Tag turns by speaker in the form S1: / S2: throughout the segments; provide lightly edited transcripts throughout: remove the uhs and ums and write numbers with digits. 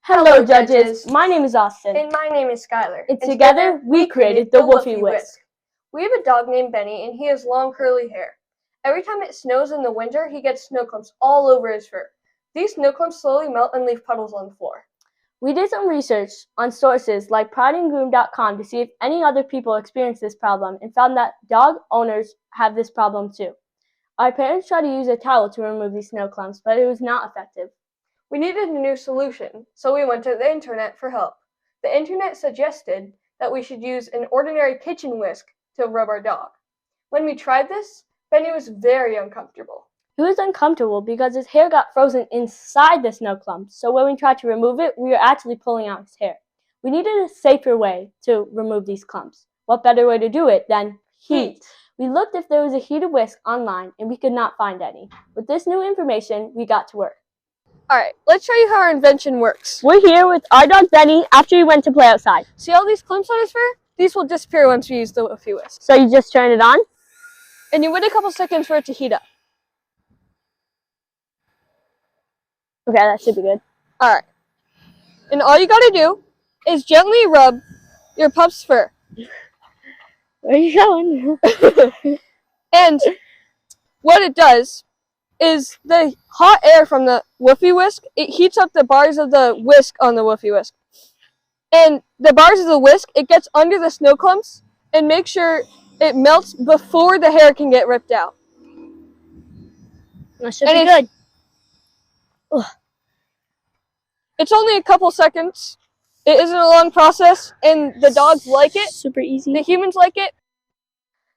S1: Hello, judges. My name is Austin.
S2: And my name is Skylar.
S1: And together, we created the Woofy Whisk.
S2: We have a dog named Benny, and he has long curly hair. Every time it snows in the winter, he gets snow clumps all over his fur. These snow clumps slowly melt and leave puddles on the floor.
S1: We did some research on sources like prideandgroom.com to see if any other people experience this problem and found that dog owners have this problem too. Our parents tried to use a towel to remove these snow clumps, but it was not effective.
S2: We needed a new solution, so we went to the internet for help. The internet suggested that we should use an ordinary kitchen whisk to rub our dog. When we tried this, Benny was very uncomfortable.
S1: He was uncomfortable because his hair got frozen inside the snow clumps, so when we tried to remove it, we were actually pulling out his hair. We needed a safer way to remove these clumps. What better way to do it than heat? We looked if there was a heated whisk online, and we could not find any. With this new information, we got to work.
S2: Alright, let's show you how our invention works.
S1: We're here with our dog Benny after he went to play outside.
S2: See all these clumps on his fur? These will disappear once we use the Woofy Whisk.
S1: So you just turn it on?
S2: And you wait a couple seconds for it to heat up.
S1: Okay, that should be good.
S2: Alright. And all you gotta do is gently rub your pup's fur.
S1: Where are you going?
S2: And what it does is the hot air from the Woofy Whisk, it heats up the bars of the whisk on the Woofy Whisk. And the bars of the whisk, it gets under the snow clumps and makes sure it melts before the hair can get ripped out.
S1: That should be good.
S2: Ugh. It's only a couple seconds. It isn't a long process, and the dogs like it.
S1: Super easy.
S2: The humans like it.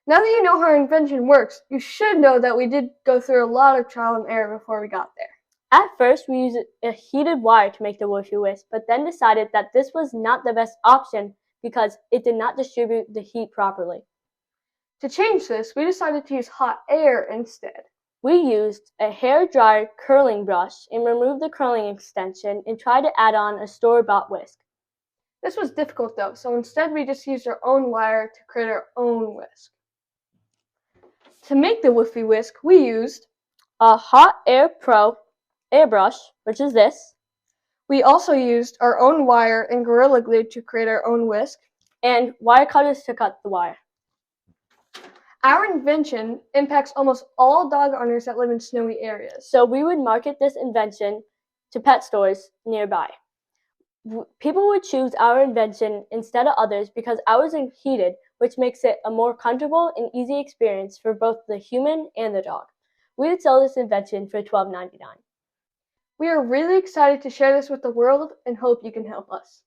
S2: Now that you know how our invention works, you should know that we did go through a lot of trial and error before we got there.
S1: At first, we used a heated wire to make the Woofy Whisk, but then decided that this was not the best option because it did not distribute the heat properly.
S2: To change this, we decided to use hot air instead.
S1: We used a hair dryer curling brush and removed the curling extension and tried to add on a store-bought whisk.
S2: This was difficult though, so instead we just used our own wire to create our own whisk. To make the Woofy Whisk, we used
S1: a Hot Air Pro airbrush, which is this.
S2: We also used our own wire and Gorilla Glue to create our own whisk.
S1: And wire cutters to cut the wire.
S2: Our invention impacts almost all dog owners that live in snowy areas.
S1: So we would market this invention to pet stores nearby. People would choose our invention instead of others because ours is heated, which makes it a more comfortable and easy experience for both the human and the dog. We would sell this invention for $12.99.
S2: We are really excited to share this with the world and hope you can help us.